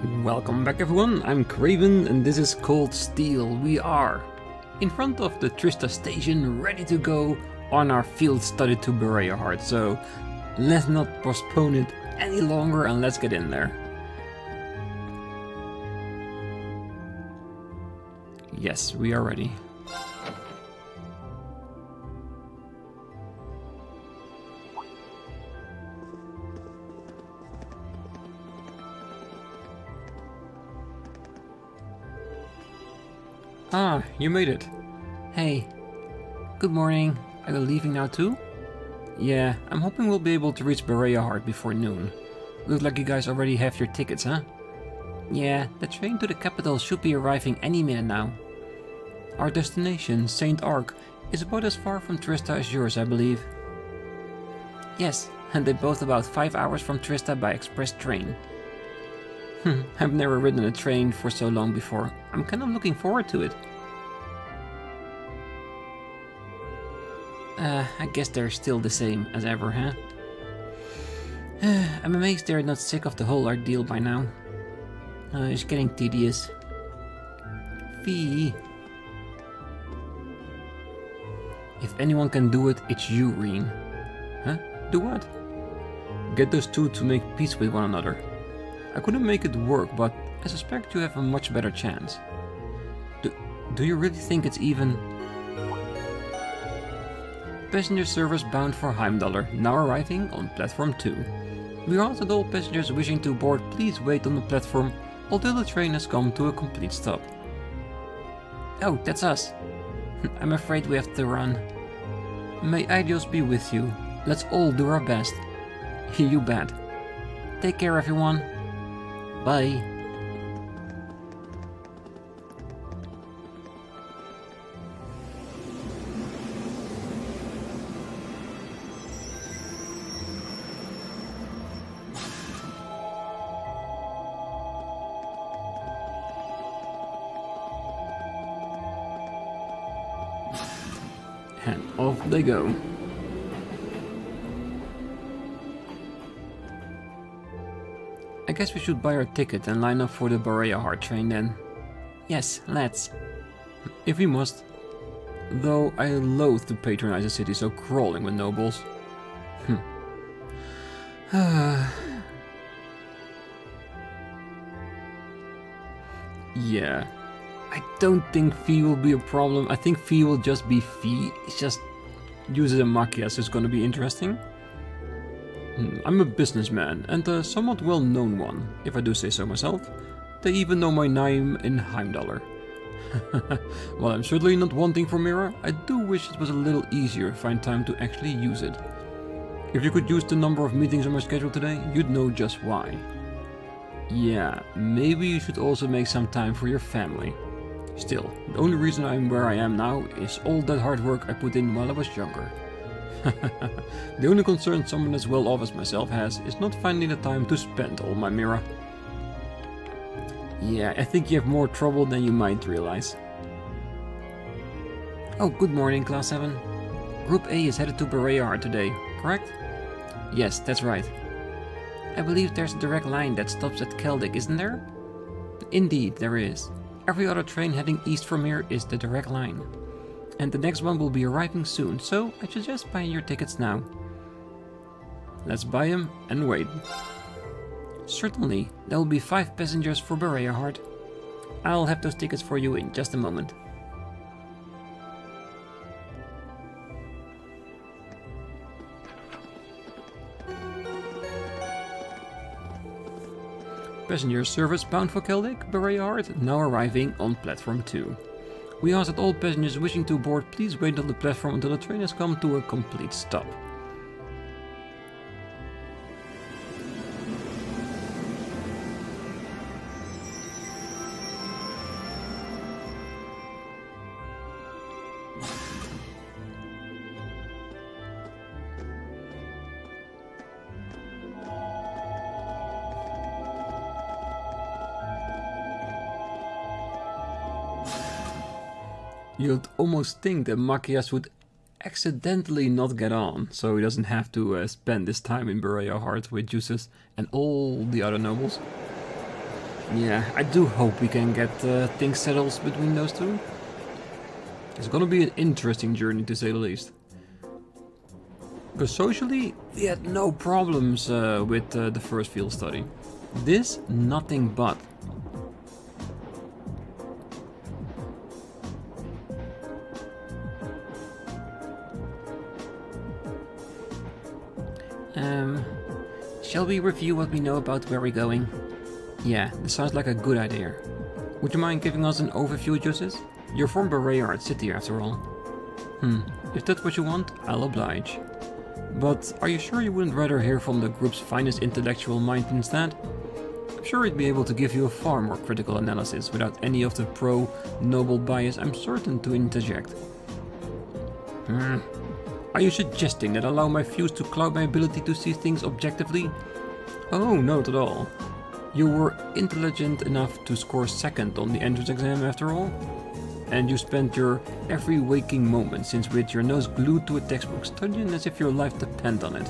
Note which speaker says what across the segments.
Speaker 1: Welcome back everyone, I'm Craven and this is Cold Steel. We are in front of the Trista station, ready to go on our field study to Bareahard, so let's not postpone it any longer and let's get in there. Yes, we are ready. Ah, you made it. Hey, good morning. Are you leaving now too? Yeah, I'm hoping we'll be able to reach Bareahard before noon. Looks like you guys already have your tickets, huh? Yeah, the train to the capital should be arriving any minute now. Our destination, St. Ark, is about as far from Trista as yours, I believe. Yes, and they're both about 5 hours from Trista by express train. I've never ridden a train for so long before. I'm kind of looking forward to it. I guess they're still the same as ever, huh? I'm amazed they're not sick of the whole ordeal by now. It's getting tedious. Fee. If anyone can do it, it's you, Rean. Huh? Do what? Get those two to make peace with one another. I couldn't make it work, but I suspect you have a much better chance. Do you really think it's even? Passenger service bound for Heimdall, now arriving on platform 2. We ask that all passengers wishing to board please wait on the platform until the train has come to a complete stop. Oh, that's us. I'm afraid we have to run. May Ideals be with you. Let's all do our best. You bet. Take care, everyone. Bye. And off they go. I guess we should buy our ticket and line up for the Bareahard train then. Yes, let's. If we must. Though I loathe to patronize a city so crawling with nobles. Yeah. I don't think fee will be a problem. I think fee will just be fee. It's just Jusis and Machias is gonna be interesting. I'm a businessman, and a somewhat well-known one, if I do say so myself. They even know my name in Heimdall. While I'm certainly not wanting for Mira, I do wish it was a little easier to find time to actually use it. If you could use the number of meetings on my schedule today, you'd know just why. Yeah, maybe you should also make some time for your family. Still, the only reason I'm where I am now is all that hard work I put in while I was younger. The only concern someone as well off as myself has is not finding the time to spend all my Mira. Yeah, I think you have more trouble than you might realize. Oh, good morning, Class 7. Group A is headed to Bareahard today, correct? Yes, that's right. I believe there's a direct line that stops at Keldik, isn't there? Indeed, there is. Every other train heading east from here is the direct line. And the next one will be arriving soon, so I suggest buying your tickets now. Let's buy them and wait. Certainly, there will be 5 passengers for Bareahard. I'll have those tickets for you in just a moment. Passenger service bound for Keldik, Bareahard, now arriving on platform 2. We ask that all passengers wishing to board please wait on the platform until the train has come to a complete stop. You'd almost think that Machias would accidentally not get on, so he doesn't have to spend this time in Bareahard with Jusis and all the other nobles. Yeah, I do hope we can get things settled between those two. It's gonna be an interesting journey, to say the least. Because socially, we had no problems with the first field study. This, nothing but. Shall we review what we know about where we're going? Yeah, this sounds like a good idea. Would you mind giving us an overview, Jusis? You're from Bareahard City, after all. If that's what you want, I'll oblige. But are you sure you wouldn't rather hear from the group's finest intellectual mind instead? I'm sure he'd be able to give you a far more critical analysis without any of the pro-Noble bias I'm certain to interject. Are you suggesting that I allow my views to cloud my ability to see things objectively? Oh, not at all. You were intelligent enough to score second on the entrance exam after all. And you spent your every waking moment since with your nose glued to a textbook studying as if your life depended on it.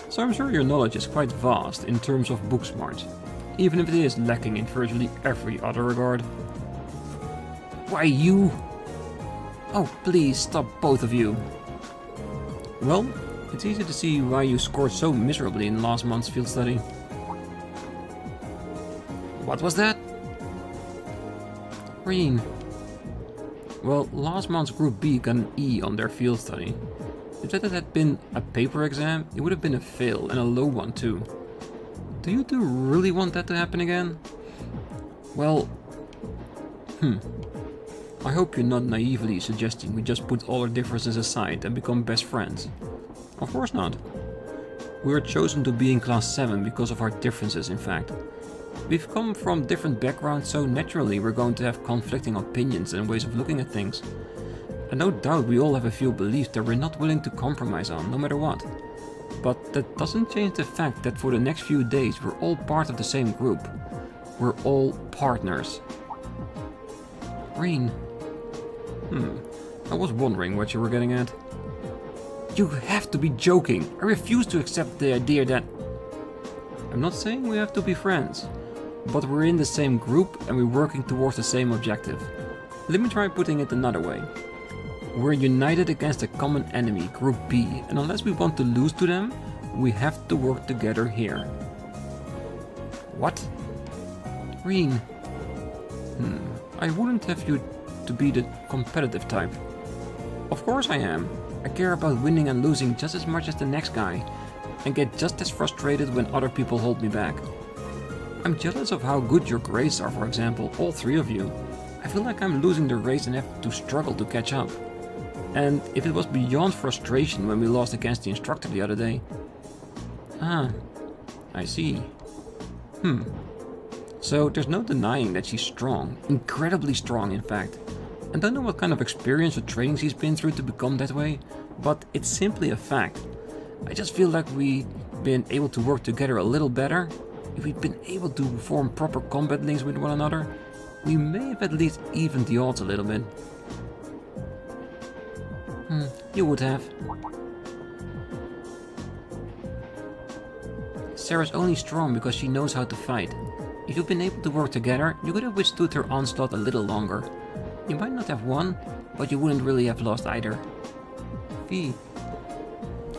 Speaker 1: So I'm sure your knowledge is quite vast in terms of book smarts, even if it is lacking in virtually every other regard. Why you? Oh, please stop, both of you. Well, it's easy to see why you scored so miserably in last month's field study. What was that? Rean. Well, last month's Group B got an E on their field study. If that had been a paper exam, it would have been a fail, and a low one too. Do you two really want that to happen again? Well, I hope you're not naively suggesting we just put all our differences aside and become best friends. Of course not. We were chosen to be in Class 7 because of our differences, in fact. We've come from different backgrounds, so naturally we're going to have conflicting opinions and ways of looking at things. And no doubt we all have a few beliefs that we're not willing to compromise on, no matter what. But that doesn't change the fact that for the next few days we're all part of the same group. We're all partners. Rean. I was wondering what you were getting at. You have to be joking. I refuse to accept the idea that... I'm not saying we have to be friends, but we're in the same group and we're working towards the same objective. Let me try putting it another way. We're united against a common enemy, Group B, and unless we want to lose to them, we have to work together here. What? Rean. I wouldn't have you to be the competitive type. Of course I am. I care about winning and losing just as much as the next guy, and get just as frustrated when other people hold me back. I'm jealous of how good your grades are, for example, all three of you. I feel like I'm losing the race and have to struggle to catch up. And if it was beyond frustration when we lost against the instructor the other day. Ah, I see. So there's no denying that she's strong, incredibly strong in fact. I don't know what kind of experience or training she's been through to become that way, but it's simply a fact. I just feel like we've been able to work together a little better. If we'd been able to form proper combat links with one another, we may have at least evened the odds a little bit. You would have. Sarah's only strong because she knows how to fight. If you'd been able to work together, you could have withstood her onslaught a little longer. You might not have won, but you wouldn't really have lost either. V.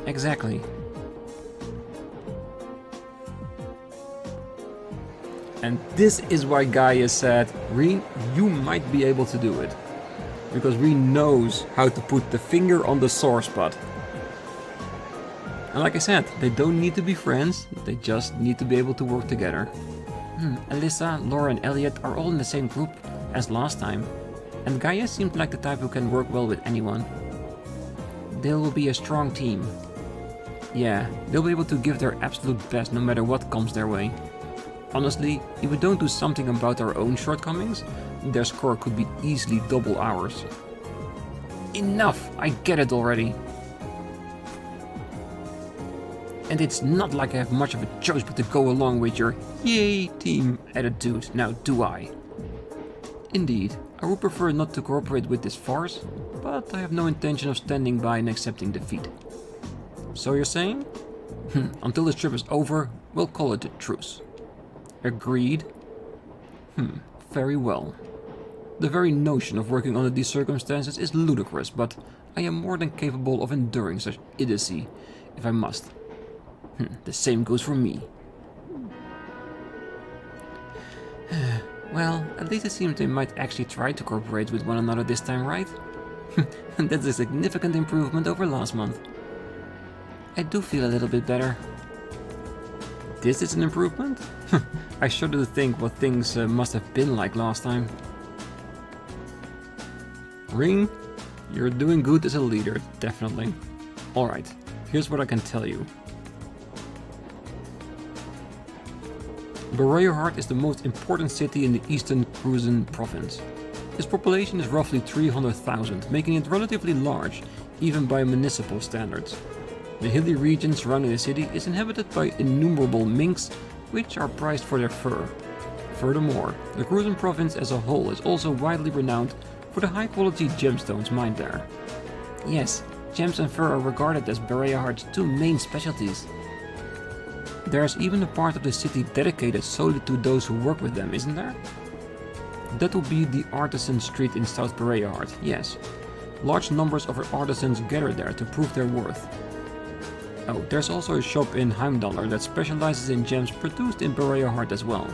Speaker 1: Exactly. And this is why Gaia said, Rean, you might be able to do it. Because Rean knows how to put the finger on the sore spot. And like I said, they don't need to be friends, they just need to be able to work together. Alyssa, Laura and Elliot are all in the same group as last time. And Gaia seemed like the type who can work well with anyone. They will be a strong team. Yeah, they'll be able to give their absolute best no matter what comes their way. Honestly, if we don't do something about our own shortcomings, their score could be easily double ours. Enough! I get it already! And it's not like I have much of a choice but to go along with your yay team attitude, now do I? Indeed, I would prefer not to cooperate with this farce, but I have no intention of standing by and accepting defeat. So you're saying? Until this trip is over, we'll call it a truce. Agreed. Very well. The very notion of working under these circumstances is ludicrous, but I am more than capable of enduring such idiocy, if I must. The same goes for me. Well, at least it seems they might actually try to cooperate with one another this time, right? And that's a significant improvement over last month. I do feel a little bit better. This is an improvement? I shudder to think what things must have been like last time. Rean, you're doing good as a leader, definitely. Alright, here's what I can tell you. Bareahard is the most important city in the eastern Worsen province. Its population is roughly 300,000, making it relatively large, even by municipal standards. The hilly region surrounding the city is inhabited by innumerable minks, which are prized for their fur. Furthermore, the Worsen province as a whole is also widely renowned for the high-quality gemstones mined there. Yes, gems and fur are regarded as Bareahard's two main specialties. There's even a part of the city dedicated solely to those who work with them, isn't there? That would be the Artisan Street in South Bareahard, yes. Large numbers of artisans gather there to prove their worth. Oh, there's also a shop in Heimdallr that specializes in gems produced in Bareahard as well.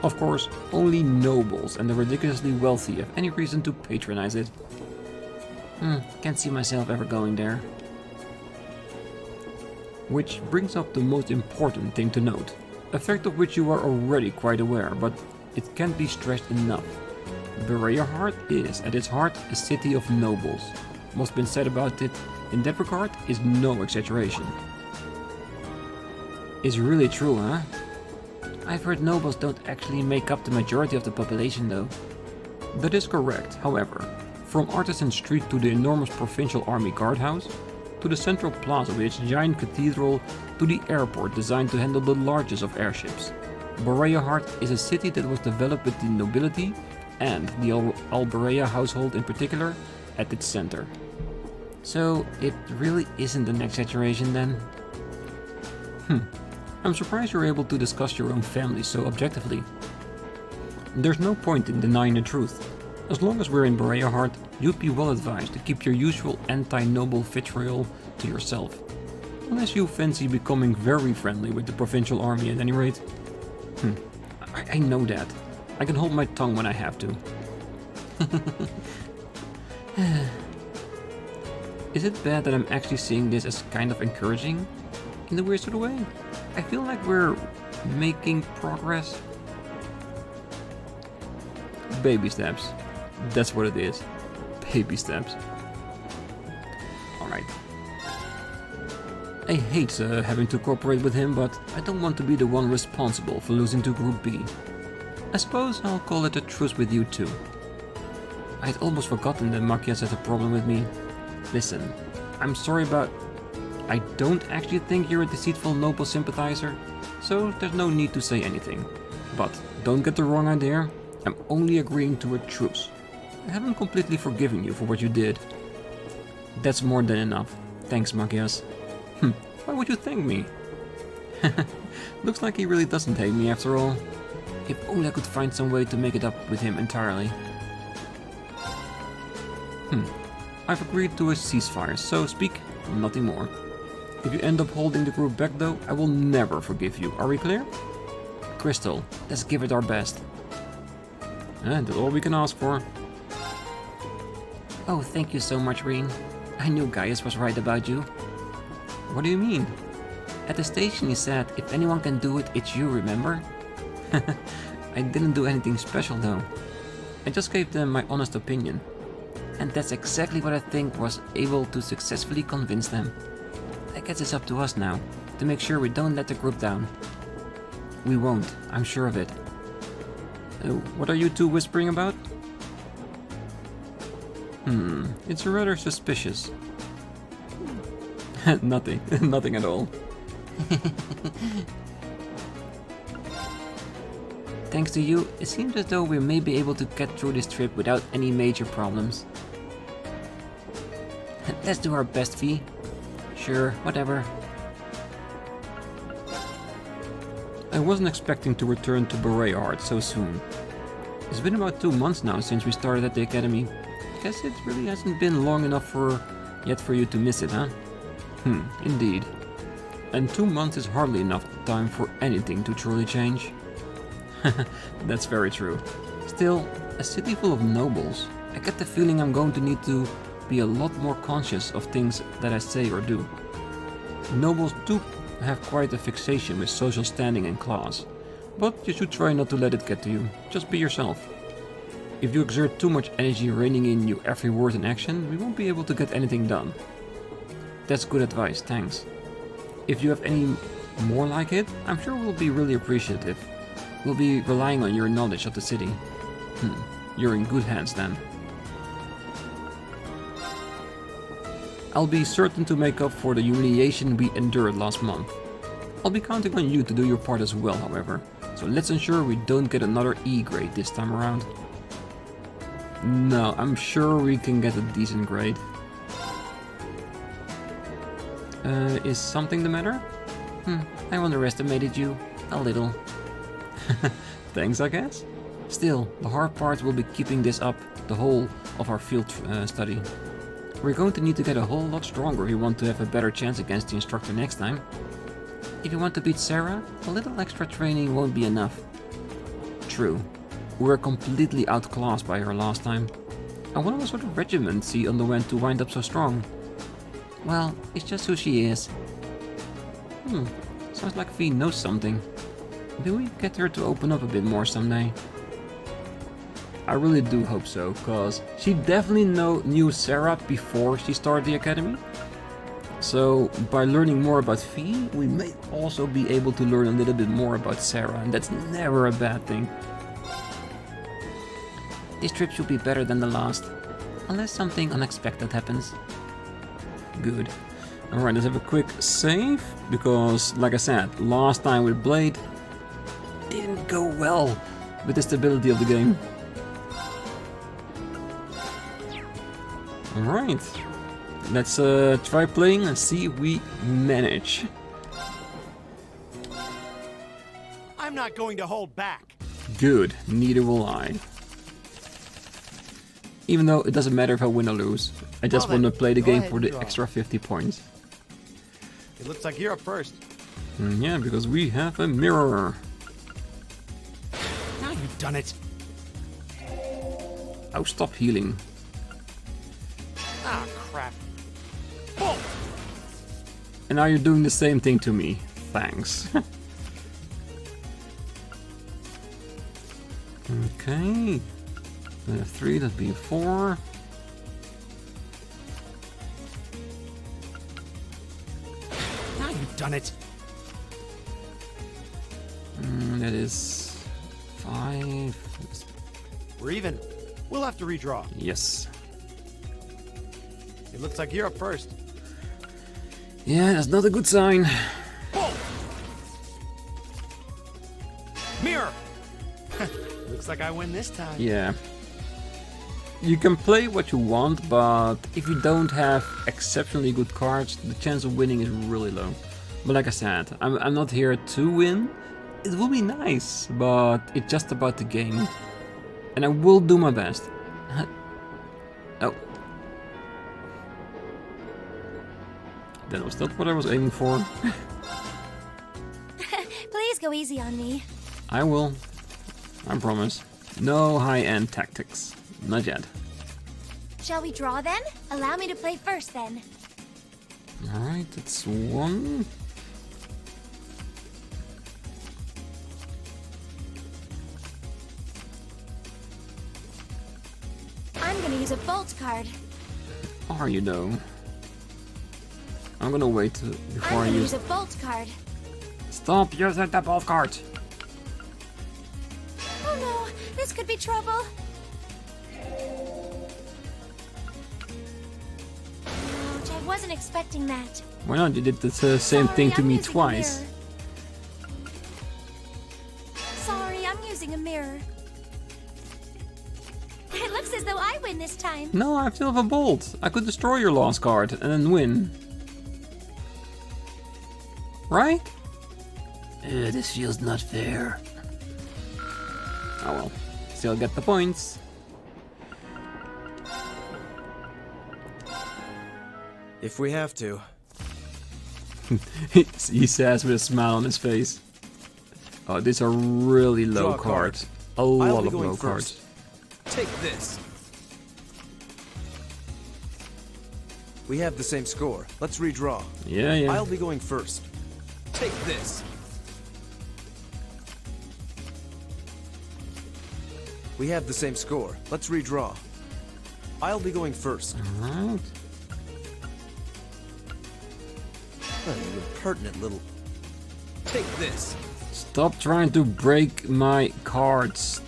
Speaker 1: Of course, only nobles and the ridiculously wealthy have any reason to patronize it. Can't see myself ever going there. Which brings up the most important thing to note, a fact of which you are already quite aware, but it can't be stressed enough. Bareahard is, at its heart, a city of nobles. What's been said about it in Nevercraven is no exaggeration. It's really true, huh? I've heard nobles don't actually make up the majority of the population though. That is correct, however. From Artisan Street to the enormous provincial army guardhouse, to the central plaza with its giant cathedral, to the airport designed to handle the largest of airships. Bareahard is a city that was developed with the nobility and the Al-Bareah household in particular at its center. So it really isn't an exaggeration then? I'm surprised you're able to discuss your own family so objectively. There's no point in denying the truth. As long as we're in Bareahard, you'd be well advised to keep your usual anti-noble vitriol to yourself. Unless you fancy becoming very friendly with the provincial army at any rate. I know that. I can hold my tongue when I have to. Is it bad that I'm actually seeing this as kind of encouraging? In the weird sort of way? I feel like we're making progress. Baby steps. That's what it is. Baby steps. Alright. I hate having to cooperate with him, but I don't want to be the one responsible for losing to Group B. I suppose I'll call it a truce with you too. I'd almost forgotten that Machias has a problem with me. Listen, I'm sorry about... I don't actually think you're a deceitful noble sympathizer, so there's no need to say anything. But don't get the wrong idea, I'm only agreeing to a truce. I haven't completely forgiven you for what you did. That's more than enough. Thanks, Machias. Why would you thank me? Looks like he really doesn't hate me after all. If only I could find some way to make it up with him entirely. I've agreed to a ceasefire, so speak, nothing more. If you end up holding the group back though, I will never forgive you. Are we clear? Crystal, let's give it our best. That's all we can ask for. Oh, thank you so much, Rean. I knew Gaius was right about you. What do you mean? At the station he said, if anyone can do it, it's you, remember? I didn't do anything special though. I just gave them my honest opinion. And that's exactly what I think was able to successfully convince them. I guess it's up to us now, to make sure we don't let the group down. We won't, I'm sure of it. What are you two whispering about? It's rather suspicious. Nothing, nothing at all. Thanks to you, it seems as though we may be able to get through this trip without any major problems. Let's do our best, V. Sure, whatever. I wasn't expecting to return to Bareahard so soon. It's been about 2 months now since we started at the academy. Guess it really hasn't been long enough yet for you to miss it, huh? Indeed. And 2 months is hardly enough time for anything to truly change. That's very true. Still, a city full of nobles, I get the feeling I'm going to need to be a lot more conscious of things that I say or do. Nobles do have quite a fixation with social standing and class, but you should try not to let it get to you. Just be yourself. If you exert too much energy reining in your every word and action, we won't be able to get anything done. That's good advice, thanks. If you have any more like it, I'm sure we'll be really appreciative. We'll be relying on your knowledge of the city. You're in good hands then. I'll be certain to make up for the humiliation we endured last month. I'll be counting on you to do your part as well, however, so let's ensure we don't get another E grade this time around. No, I'm sure we can get a decent grade. Is something the matter? I underestimated you. A little. Thanks, I guess. Still, the hard part will be keeping this up the whole of our field study. We're going to need to get a whole lot stronger if we want to have a better chance against the instructor next time. If you want to beat Sarah, a little extra training won't be enough. True. We were completely outclassed by her last time. I wonder what sort of regiment she underwent to wind up so strong. Well, it's just who she is. Sounds like Fee knows something. Do we get her to open up a bit more someday? I really do hope so, cause she definitely knew Sarah before she started the academy. So by learning more about Fee, we may also be able to learn a little bit more about Sarah, and that's never a bad thing. This trip should be better than the last, unless something unexpected happens. Good. Alright, let's have a quick save, because, like I said, last time with Blade didn't go well with the stability of the game. Alright, let's try playing and see if we manage.
Speaker 2: I'm not going to hold back.
Speaker 1: Good, neither will I. Even though it doesn't matter if I win or lose. I just want to play the game for the extra 50 points.
Speaker 2: It looks like you're up first.
Speaker 1: Yeah, because we have a mirror.
Speaker 2: Now you've done it.
Speaker 1: Oh, stop healing.
Speaker 2: Ah, crap. Oh.
Speaker 1: And now you're doing the same thing to me. Thanks. Okay. We have 3, that'd be 4.
Speaker 2: Now you've done it.
Speaker 1: That is 5.
Speaker 2: We're even. We'll have to redraw.
Speaker 1: Yes.
Speaker 2: It looks like you're up first.
Speaker 1: Yeah, that's not a good sign.
Speaker 2: Oh. Mirror. Looks like I win this time.
Speaker 1: Yeah. You can play what you want, but if you don't have exceptionally good cards, the chance of winning is really low. But like I said, I'm not here to win. It will be nice, but it's just about the game. And I will do my best. Oh. That was not what I was aiming for.
Speaker 3: Please go easy on me.
Speaker 1: I will. I promise. No high-end tactics. Not yet.
Speaker 3: Shall we draw then? Allow me to play first then.
Speaker 1: Alright, that's 1.
Speaker 3: I'm gonna use a bolt card.
Speaker 1: Are you though? I'm gonna wait before I use
Speaker 3: a bolt card.
Speaker 1: Stop using the bolt card!
Speaker 3: Oh no, this could be trouble. Ouch, I wasn't expecting that.
Speaker 1: Why not? You did the same thing to
Speaker 3: I'm
Speaker 1: me
Speaker 3: using a
Speaker 1: twice.
Speaker 3: mirror. Sorry, I'm using a mirror. It looks as though I win this time.
Speaker 1: No, I still have a bolt. I could destroy your last card and then win. Right? This feels not fair. Oh well. still get the points.
Speaker 2: If we have to.
Speaker 1: He says with a smile on his face. Oh, these are really low
Speaker 2: Draw
Speaker 1: cards. A
Speaker 2: I'll
Speaker 1: lot
Speaker 2: be
Speaker 1: of
Speaker 2: going
Speaker 1: low
Speaker 2: first.
Speaker 1: cards.
Speaker 2: Take this. We have the same score. Let's redraw.
Speaker 1: Yeah, yeah.
Speaker 2: I'll be going first. Take this. We have the same score. Let's redraw. I'll be going first.
Speaker 1: Alright.
Speaker 2: Oh, you impertinent little... Take this.
Speaker 1: Stop trying to break my cards.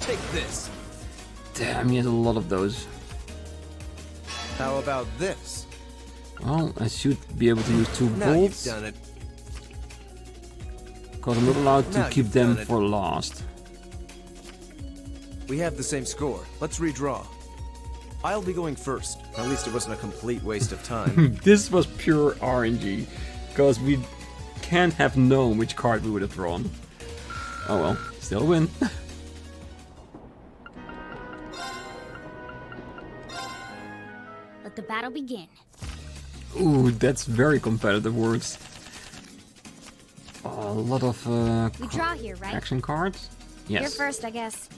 Speaker 2: Take this.
Speaker 1: Damn, he has a lot of those.
Speaker 2: How about this?
Speaker 1: Well, I should be able to use 2
Speaker 2: Now you've
Speaker 1: bolts.
Speaker 2: done it.
Speaker 1: Because I'm not allowed to
Speaker 2: Now
Speaker 1: keep
Speaker 2: you've
Speaker 1: them
Speaker 2: done it.
Speaker 1: for last.
Speaker 2: We have the same score. Let's redraw. I'll be going first. At least it wasn't a complete waste of time.
Speaker 1: This was pure RNG. Because we can't have known which card we would have drawn. Oh well, still win.
Speaker 3: Let the battle begin.
Speaker 1: Ooh, that's very competitive words. Oh, a lot of
Speaker 3: We draw here, right?
Speaker 1: action cards. Yes.
Speaker 3: You're first, I guess.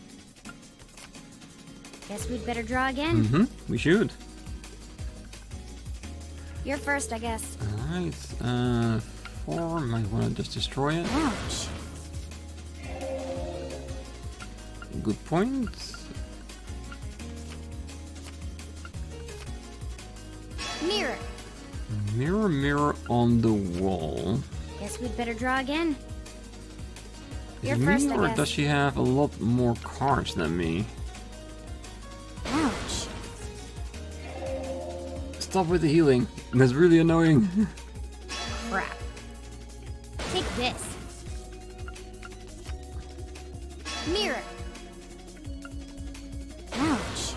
Speaker 3: Guess we'd better draw again.
Speaker 1: Mm-hmm. We should.
Speaker 3: You're first, I guess.
Speaker 1: Alright, 4. Might want to just destroy it.
Speaker 3: Ouch.
Speaker 1: Good point.
Speaker 3: Mirror.
Speaker 1: Mirror, mirror on the wall.
Speaker 3: Guess we'd better draw again.
Speaker 1: Is
Speaker 3: You're
Speaker 1: it
Speaker 3: first,
Speaker 1: me,
Speaker 3: I
Speaker 1: or
Speaker 3: guess.
Speaker 1: does she have a lot more cards than me?
Speaker 3: Ouch.
Speaker 1: Stop with the healing. That's really annoying.
Speaker 3: Crap. Take this. Mirror. Ouch.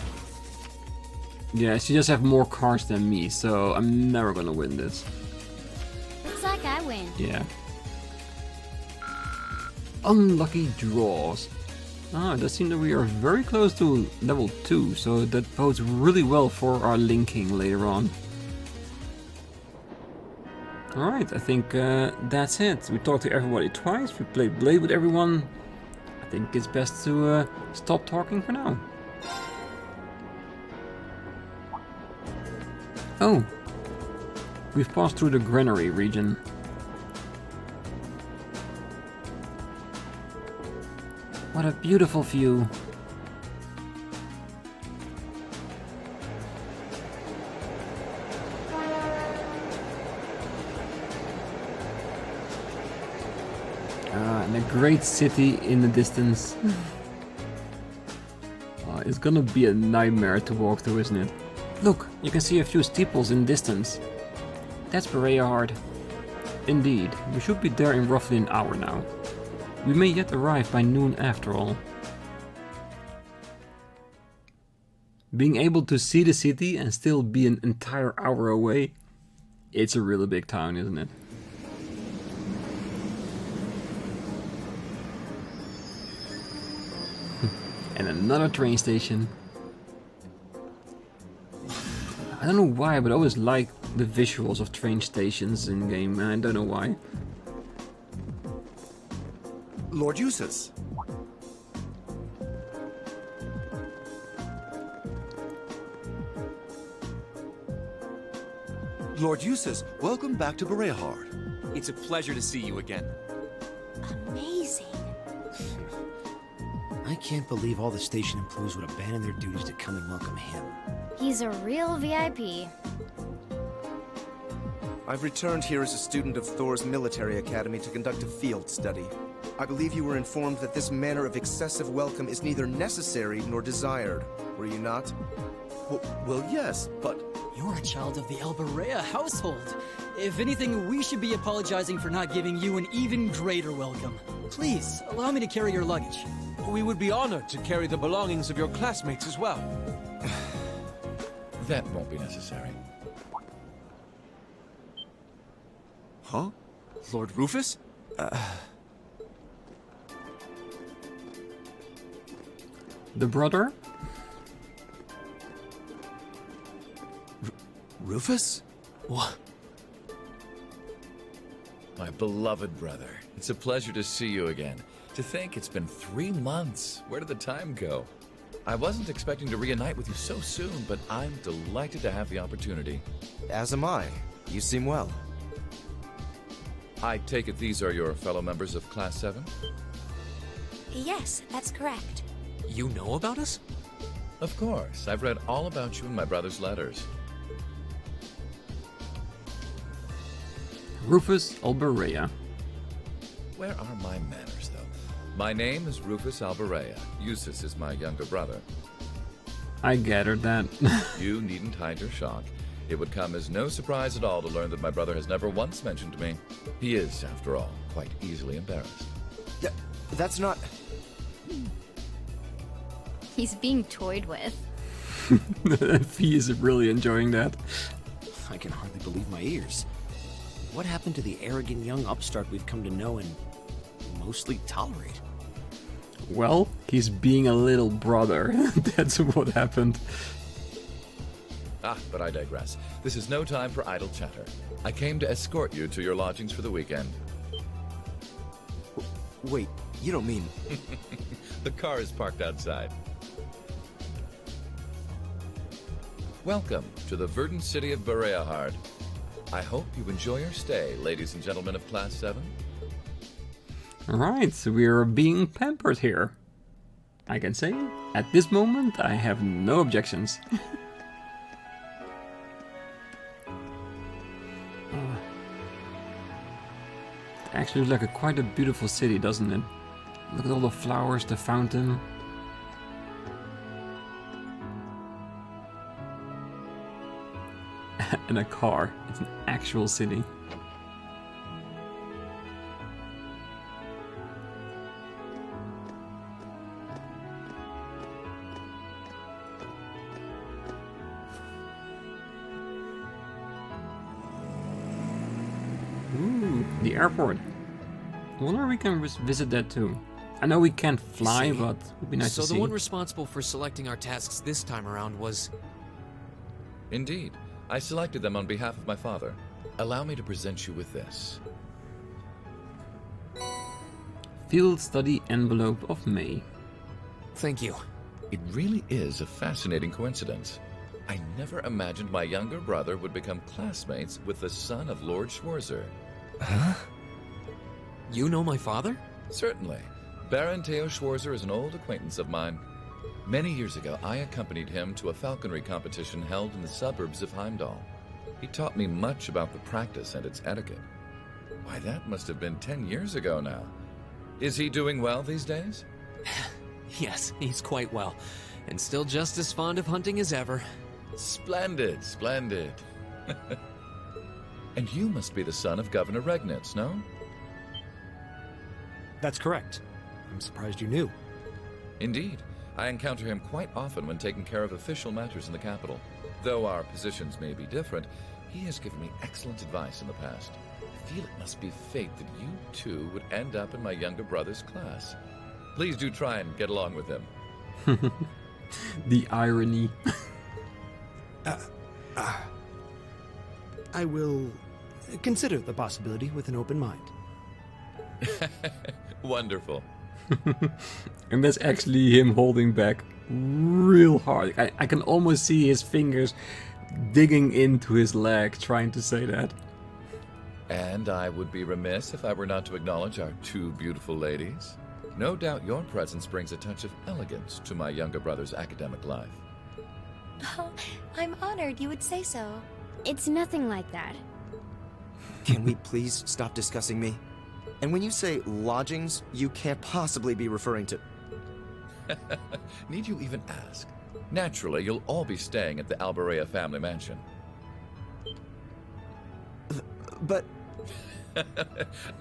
Speaker 1: Yeah, she just have more cards than me, so I'm never gonna win this.
Speaker 3: Looks like I win.
Speaker 1: Yeah. Unlucky draws. Ah, it does seem that we are very close to level 2, so that bodes really well for our linking later on. Alright, I think that's it. We talked to everybody twice, we played Blade with everyone. I think it's best to stop talking for now. Oh, we've passed through the granary region. What a beautiful view. And a great city in the distance. It's gonna be a nightmare to walk through, isn't it? Look, you can see a few steeples in the distance. That's Bareahard. Indeed, we should be there in roughly an hour now. We may yet arrive by noon after all. Being able to see the city and still be an entire hour away, it's a really big town, isn't it? And another train station. I don't know why, but I always like the visuals of train stations in game, and I don't know why.
Speaker 2: Lord Jusis.
Speaker 4: Lord Jusis, welcome back to Bareahard.
Speaker 5: It's a pleasure to see you again.
Speaker 3: Amazing.
Speaker 6: I can't believe all the station employees would abandon their duties to come and welcome him.
Speaker 3: He's a real VIP.
Speaker 2: I've returned here as a student of Thors Military Academy to conduct a field study. I believe you were informed that this manner of excessive welcome is neither necessary nor desired. Were you not?
Speaker 4: Well, yes, but
Speaker 7: You're a child of the Alberea household. If anything, we should be apologizing for not giving you an even greater welcome. Please, allow me to carry your luggage.
Speaker 8: We would be honored to carry the belongings of your classmates as well.
Speaker 9: That won't be necessary.
Speaker 4: huh?
Speaker 2: Lord Rufus?
Speaker 1: The brother?
Speaker 4: Rufus?
Speaker 9: What? My beloved brother. It's a pleasure to see you again. To think it's been 3 months. Where did the time go? I wasn't expecting to reunite with you so soon, but I'm delighted to have the opportunity.
Speaker 2: As am I. You seem well.
Speaker 9: I take it these are your fellow members of Class 7?
Speaker 3: Yes, that's correct.
Speaker 5: You know about us?
Speaker 9: Of course. I've read all about you in my brother's letters.
Speaker 1: Rufus Alberea.
Speaker 9: Where are my manners, though? My name is Rufus Alberea. Jusis is my younger brother.
Speaker 1: I gathered that.
Speaker 9: You needn't hide your shock. It would come as no surprise at all to learn that my brother has never once mentioned me. He is, after all, quite easily embarrassed.
Speaker 2: That's not...
Speaker 3: He's being toyed with.
Speaker 1: Fee is really enjoying that.
Speaker 6: I can hardly believe my ears. What happened to the arrogant young upstart we've come to know and mostly tolerate?
Speaker 1: Well, he's being a little brother. That's what happened.
Speaker 9: But I digress. This is no time for idle chatter. I came to escort you to your lodgings for the weekend.
Speaker 2: Wait, you don't mean...
Speaker 9: The car is parked outside. Welcome to the verdant city of Bareahard. I hope you enjoy your stay, ladies and gentlemen of Class 7.
Speaker 1: Alright, so we're being pampered here. I can say, at this moment, I have no objections. It actually looks like quite a beautiful city, doesn't it? Look at all the flowers, the fountain. And a car. It's an actual city. Ooh, the airport. I wonder if we can visit that too. I know we can't fly, but it would be nice to see.
Speaker 5: So the one responsible for selecting our tasks this time around was...
Speaker 9: Indeed. I selected them on behalf of my father. Allow me to present you with this.
Speaker 1: Field study envelope of May.
Speaker 5: Thank you.
Speaker 9: It really is a fascinating coincidence. I never imagined my younger brother would become classmates with the son of Lord Schwarzer.
Speaker 5: Huh? You know my father?
Speaker 9: Certainly. Baron Theo Schwarzer is an old acquaintance of mine. Many years ago, I accompanied him to a falconry competition held in the suburbs of Heimdall. He taught me much about the practice and its etiquette. Why, that must have been 10 years ago now. Is he doing well these days?
Speaker 5: Yes, he's quite well, and still just as fond of hunting as ever.
Speaker 9: Splendid, splendid. And you must be the son of Governor Regnitz, no?
Speaker 6: That's correct. I'm surprised you knew.
Speaker 9: Indeed. I encounter him quite often when taking care of official matters in the capital. Though our positions may be different, he has given me excellent advice in the past. I feel it must be fate that you two would end up in my younger brother's class. Please do try and get along with him.
Speaker 1: The irony.
Speaker 6: I will consider the possibility with an open mind.
Speaker 9: Wonderful.
Speaker 1: And that's actually him holding back real hard. I can almost see his fingers digging into his leg trying to say that.
Speaker 9: And I would be remiss if I were not to acknowledge our two beautiful ladies. No doubt your presence brings a touch of elegance to my younger brother's academic life.
Speaker 3: Oh, I'm honored you would say so.
Speaker 10: It's nothing like that.
Speaker 2: Can we please stop discussing me? And when you say lodgings, you can't possibly be referring to...
Speaker 9: Need you even ask? Naturally, you'll all be staying at the Alberea family mansion.
Speaker 2: But...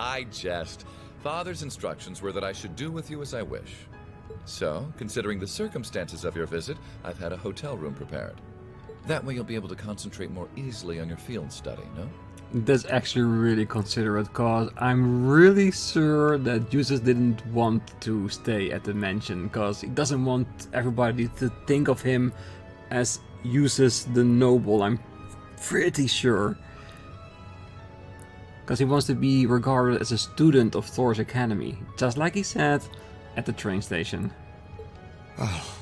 Speaker 9: I jest. Father's instructions were that I should do with you as I wish. So, considering the circumstances of your visit, I've had a hotel room prepared. That way you'll be able to concentrate more easily on your field study, no?
Speaker 1: That's actually really considerate, cause I'm really sure that Jusis didn't want to stay at the mansion, cause he doesn't want everybody to think of him as Jusis the Noble, I'm pretty sure. Cause he wants to be regarded as a student of Thors Academy, just like he said at the train station.
Speaker 2: Oh,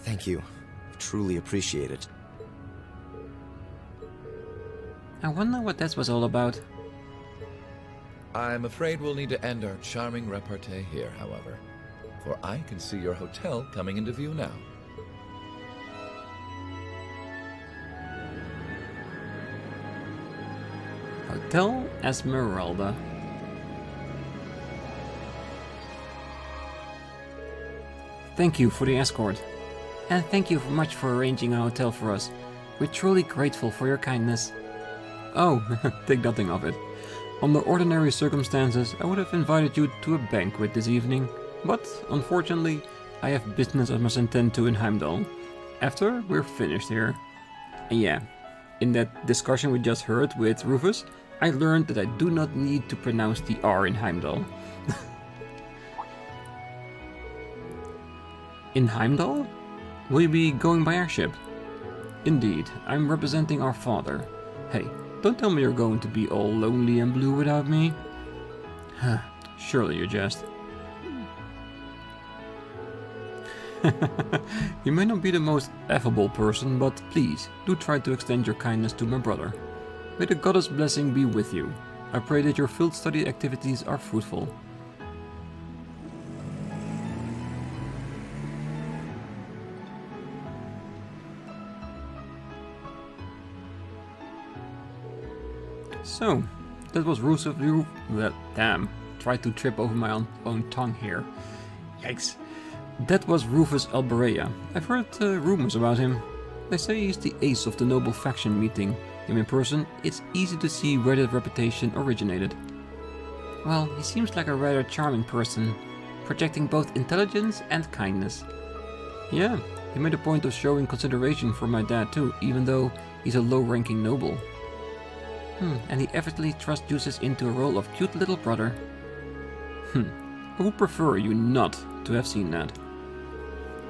Speaker 2: thank you. Truly appreciate it.
Speaker 1: I wonder what that was all about.
Speaker 9: I'm afraid we'll need to end our charming repartee here, however. For I can see your hotel coming into view now.
Speaker 1: Hotel Esmeralda. Thank you for the escort. And thank you much for arranging a hotel for us. We're truly grateful for your kindness. Oh, think nothing of it. Under ordinary circumstances, I would have invited you to a banquet this evening, but unfortunately, I have business I must attend to in Heimdall. After we're finished here. And yeah, in that discussion we just heard with Rufus, I learned that I do not need to pronounce the R in Heimdall. In Heimdall? Will you be going by airship? Indeed, I'm representing our father. Hey, don't tell me you're going to be all lonely and blue without me. Surely you jest. You may not be the most affable person, but please, do try to extend your kindness to my brother. May the goddess' blessing be with you. I pray that your field study activities are fruitful. So, that was Rufus. Damn, tried to trip over my own tongue here. Yikes. That was Rufus Alberea. I've heard rumors about him. They say he's the ace of the Noble faction meeting. Him in person, it's easy to see where that reputation originated. Well, he seems like a rather charming person, projecting both intelligence and kindness. Yeah, he made a point of showing consideration for my dad too, even though he's a low-ranking noble. And he effortlessly thrusts Jusis into a role of cute little brother. I would prefer you not to have seen that.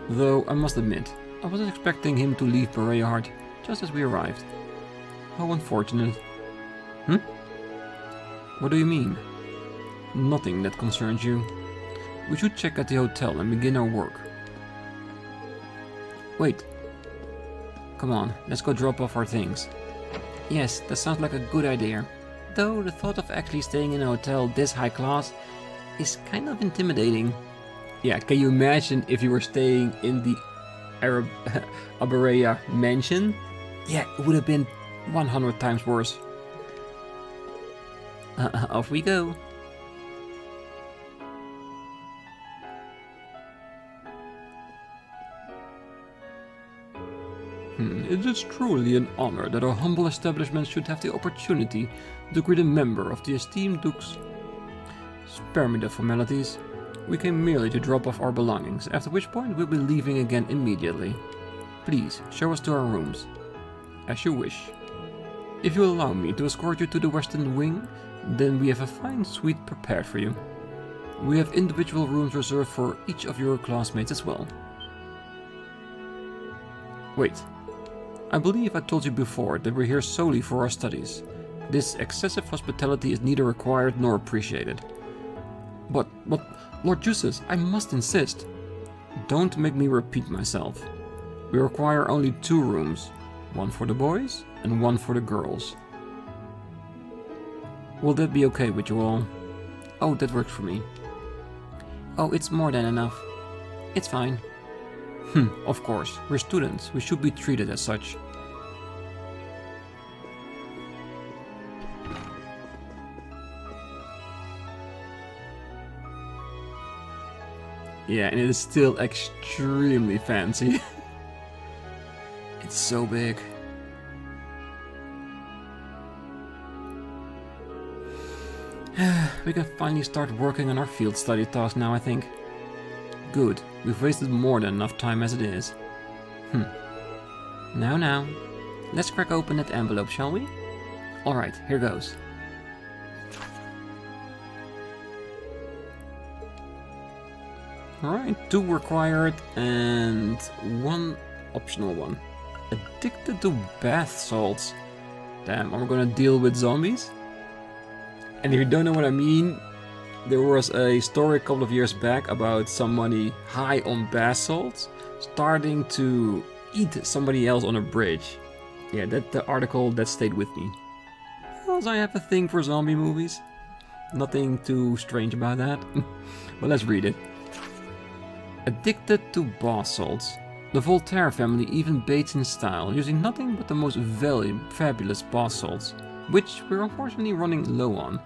Speaker 1: Though, I must admit, I wasn't expecting him to leave Bareahard just as we arrived. How unfortunate. What do you mean? Nothing that concerns you. We should check at the hotel and begin our work. Wait. Come on, let's go drop off our things. Yes, that sounds like a good idea. Though the thought of actually staying in a hotel this high class is kind of intimidating. Yeah, can you imagine if you were staying in the Alberea mansion? Yeah, it would have been 100 times worse. Off we go. It is truly an honor that our humble establishment should have the opportunity to greet a member of the esteemed Dukes. Spare me the formalities. We came merely to drop off our belongings, after which point we'll be leaving again immediately. Please, show us to our rooms. As you wish. If you allow me to escort you to the western wing, then we have a fine suite prepared for you. We have individual rooms reserved for each of your classmates as well. Wait. I believe I told you before that we're here solely for our studies. This excessive hospitality is neither required nor appreciated. But, Lord Jusis, I must insist. Don't make me repeat myself. We require only 2 rooms. One for the boys and one for the girls. Will that be okay with you all? Oh, that works for me. Oh, it's more than enough. It's fine. Of course, we're students, we should be treated as such. Yeah, and it is still extremely fancy. It's so big. We can finally start working on our field study task now, I think. Good, we've wasted more than enough time as it is. Now, let's crack open that envelope, shall we? Alright, here goes. Alright, 2 required and 1 optional one. Addicted to bath salts. Damn, am I gonna deal with zombies? And if you don't know what I mean, there was a story a couple of years back about somebody high on bath salts starting to eat somebody else on a bridge. Yeah, the article that stayed with me. Because I have a thing for zombie movies. Nothing too strange about that. But let's read it. Addicted to bath salts. The Voltaire family even bathes in style, using nothing but the most fabulous bath salts, which we're unfortunately running low on.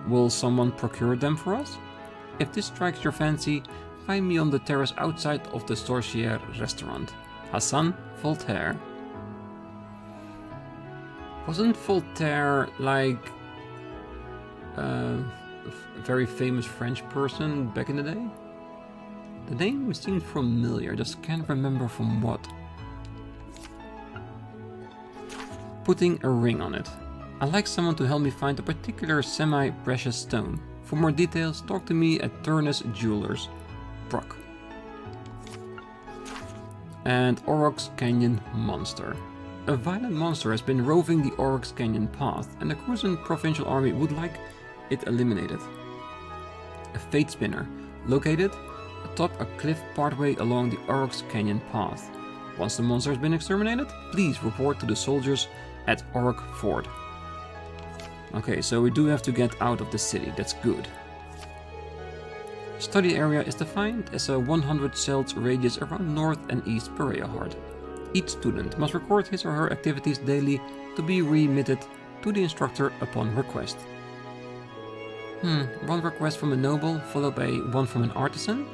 Speaker 1: Will someone procure them for us? If this strikes your fancy, find me on the terrace outside of the Sorcière restaurant. Hassan Voltaire. Wasn't Voltaire like a very famous French person back in the day? The name seemed familiar, just can't remember from what. Putting a ring on it. I'd like someone to help me find a particular semi-precious stone. For more details, talk to me at Turnus Jewelers. Brock. And Aurochs Canyon Monster. A violent monster has been roving the Aurochs Canyon path, and the Cruisin Provincial Army would like it eliminated. A Fate Spinner. Located atop a cliff partway along the Aurochs Canyon path. Once the monster has been exterminated, please report to the soldiers at Auroch Ford. Okay, so we do have to get out of the city, that's good. Study area is defined as a 100 cells radius around North and East Bareahard. Each student must record his or her activities daily to be remitted to the instructor upon request. One request from a noble followed by one from an artisan?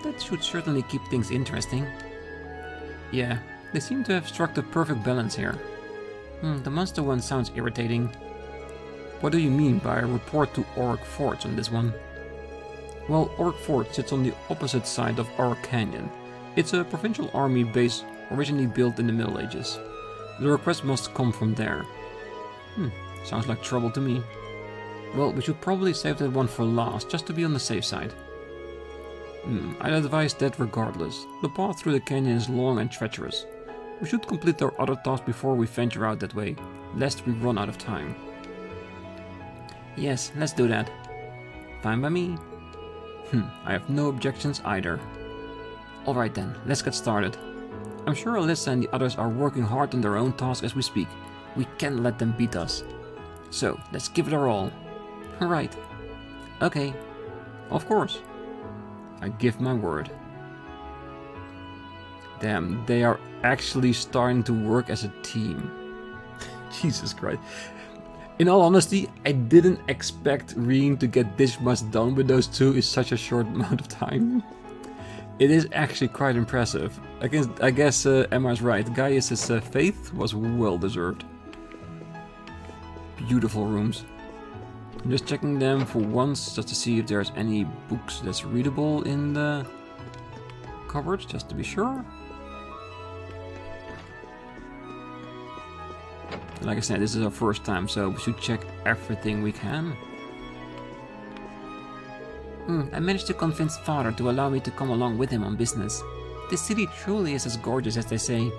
Speaker 1: That should certainly keep things interesting. Yeah, they seem to have struck the perfect balance here. The monster one sounds irritating. What do you mean by a report to Auroch Forts on this one? Well, Auroch Fort sits on the opposite side of Auroch Canyon. It's a provincial army base originally built in the Middle Ages. The request must come from there. Sounds like trouble to me. Well, we should probably save that one for last, just to be on the safe side. I'd advise that regardless. The path through the canyon is long and treacherous. We should complete our other tasks before we venture out that way, lest we run out of time. Yes, let's do that. Fine by me. I have no objections either. Alright then, let's get started. I'm sure Alyssa and the others are working hard on their own task as we speak. We can't let them beat us. So, let's give it our all. Right. Okay. Of course. I give my word. Damn, they are actually starting to work as a team. Jesus Christ. In all honesty, I didn't expect Rean to get this much done with those two in such a short amount of time. It is actually quite impressive. I guess Emma's right. Gaius' faith was well deserved. Beautiful rooms. I'm just checking them for once, just to see if there's any books that's readable in the cupboards, just to be sure. Like I said, this is our first time, so we should check everything we can. I managed to convince Father to allow me to come along with him on business. This city truly is as gorgeous as they say.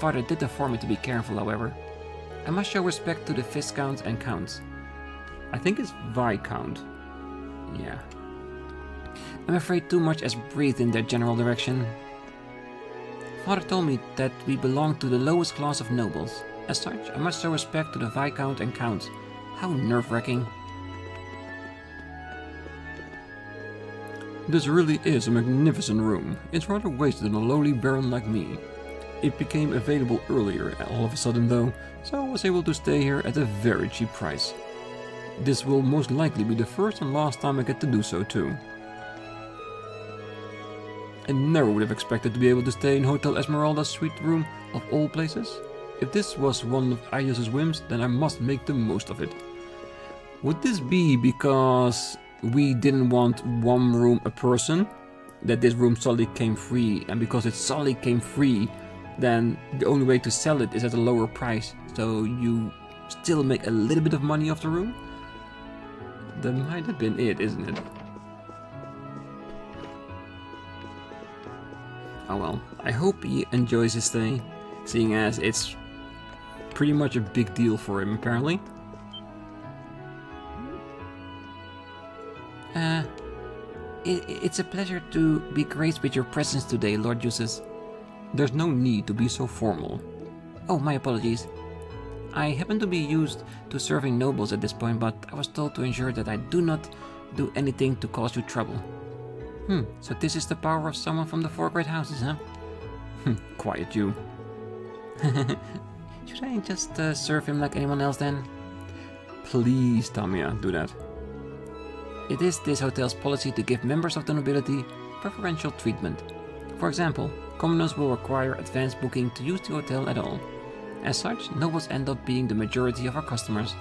Speaker 1: Father did inform me to be careful, however. I must show respect to the Viscounts and Counts. I think it's Viscount. Yeah. I'm afraid too much has breathed in their general direction. Father told me that we belong to the lowest class of nobles. As such, I must show respect to the Viscount and Counts. How nerve-wracking. This really is a magnificent room. It's rather wasted on a lowly baron like me. It became available earlier all of a sudden though, so I was able to stay here at a very cheap price. This will most likely be the first and last time I get to do so too. I never would have expected to be able to stay in Hotel Esmeralda's suite room of all places. If this was one of Aios' whims, then I must make the most of it. Would this be because we didn't want one room a person? That this room solely came free, and because it solely came free, then the only way to sell it is at a lower price. So you still make a little bit of money off the room? That might have been it, isn't it? Oh well, I hope he enjoys his stay, seeing as it's pretty much a big deal for him, apparently. It's a pleasure to be graced with your presence today, Lord Jusis. There's no need to be so formal. Oh, my apologies. I happen to be used to serving nobles at this point, but I was told to ensure that I do not do anything to cause you trouble. So this is the power of someone from the four great houses, huh? Quiet you. Should I just serve him like anyone else then? Please, Tamia, do that. It is this hotel's policy to give members of the nobility preferential treatment. For example, commoners will require advance booking to use the hotel at all. As such, nobles end up being the majority of our customers.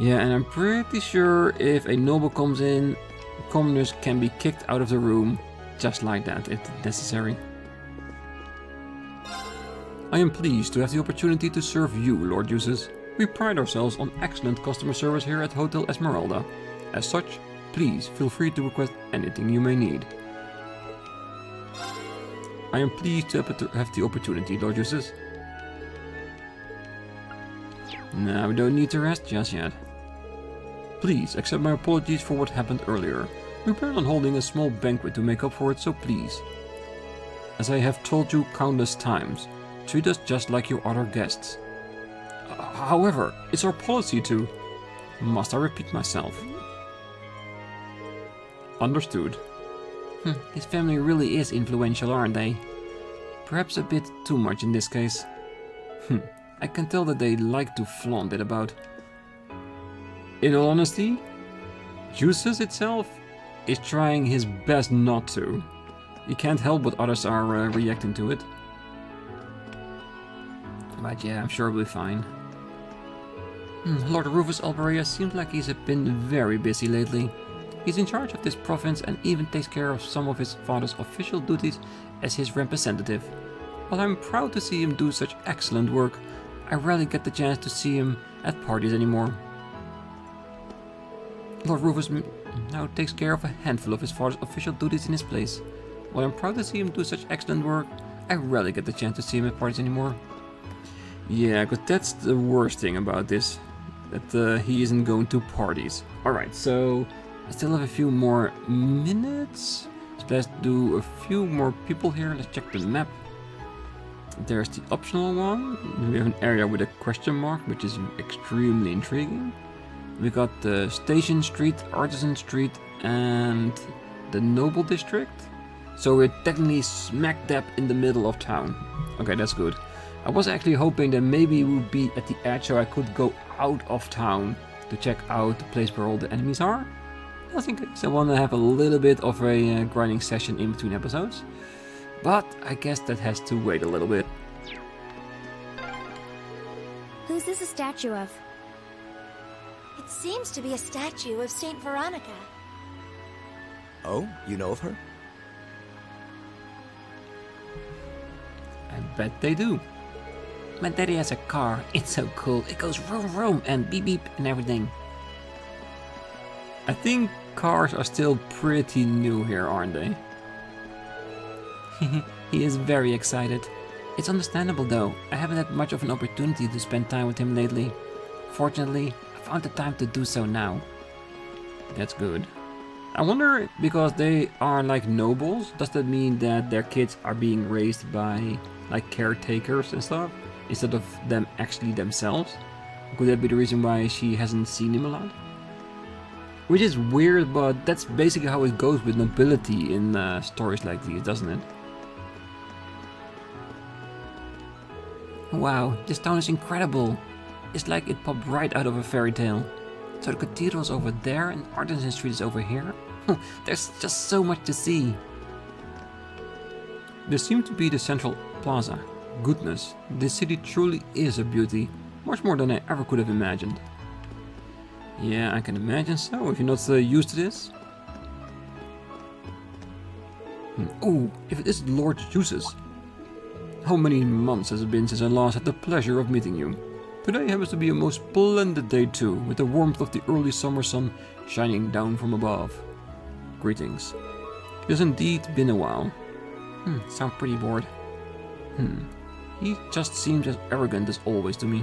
Speaker 1: Yeah, and I'm pretty sure if a noble comes in, commoners can be kicked out of the room just like that, if necessary. I am pleased to have the opportunity to serve you, Lord Jusis. We pride ourselves on excellent customer service here at Hotel Esmeralda. As such, please feel free to request anything you may need. I am pleased to have the opportunity, Lord Jusis. No, we don't need to rest just yet. Please accept my apologies for what happened earlier. We plan on holding a small banquet to make up for it, so please. As I have told you countless times, treat us just like your other guests. However, it's our policy to... Must I repeat myself? Understood. His family really is influential, aren't they? Perhaps a bit too much in this case. I can tell that they like to flaunt it about. In all honesty, Jusis itself is trying his best not to. You can't help but others are reacting to it. But yeah, I'm sure we'll be fine. Lord Rufus Alberia seems like he's been very busy lately. He's in charge of this province and even takes care of some of his father's official duties as his representative. While I'm proud to see him do such excellent work, I rarely get the chance to see him at parties anymore. Lord Rufus now takes care of a handful of his father's official duties in his place. While I'm proud to see him do such excellent work, I rarely get the chance to see him at parties anymore. Yeah, because that's the worst thing about this. That he isn't going to parties. Alright, so I still have a few more minutes. So let's do a few more people here. Let's check the map. There's the optional one. We have an area with a question mark, which is extremely intriguing. We got the Station Street, Artisan Street, and the Noble District. So we're technically smack dab in the middle of town. Okay, that's good. I was actually hoping that maybe we would be at the edge so I could go out of town to check out the place where all the enemies are. I think I want to have a little bit of a grinding session in between episodes. But I guess that has to wait a little bit.
Speaker 10: Who's this a statue of?
Speaker 3: It seems to be a statue of Saint Veronica.
Speaker 2: Oh, you know of her?
Speaker 1: I bet they do. My daddy has a car. It's so cool. It goes vroom vroom and beep beep and everything. I think cars are still pretty new here, aren't they? He is very excited. It's understandable though. I haven't had much of an opportunity to spend time with him lately. Fortunately, I found the time to do so now. That's good. I wonder, because they are like nobles, does that mean that their kids are being raised by like caretakers and stuff, instead of them actually themselves? Could that be the reason why she hasn't seen him a lot? Which is weird, but that's basically how it goes with nobility in stories like these, doesn't it? Wow, this town is incredible. It's like it popped right out of a fairy tale. So the cathedral's over there and Artisan Street is over here. There's just so much to see. This seems to be the central plaza. Goodness, this city truly is a beauty. Much more than I ever could have imagined. Yeah, I can imagine so, if you're not used to this. Oh, if it is Lord Jusis. How many months has it been since I last had the pleasure of meeting you? Today happens to be a most splendid day too, with the warmth of the early summer sun shining down from above. Greetings. It has indeed been a while. Sound pretty bored. He just seems as arrogant as always to me.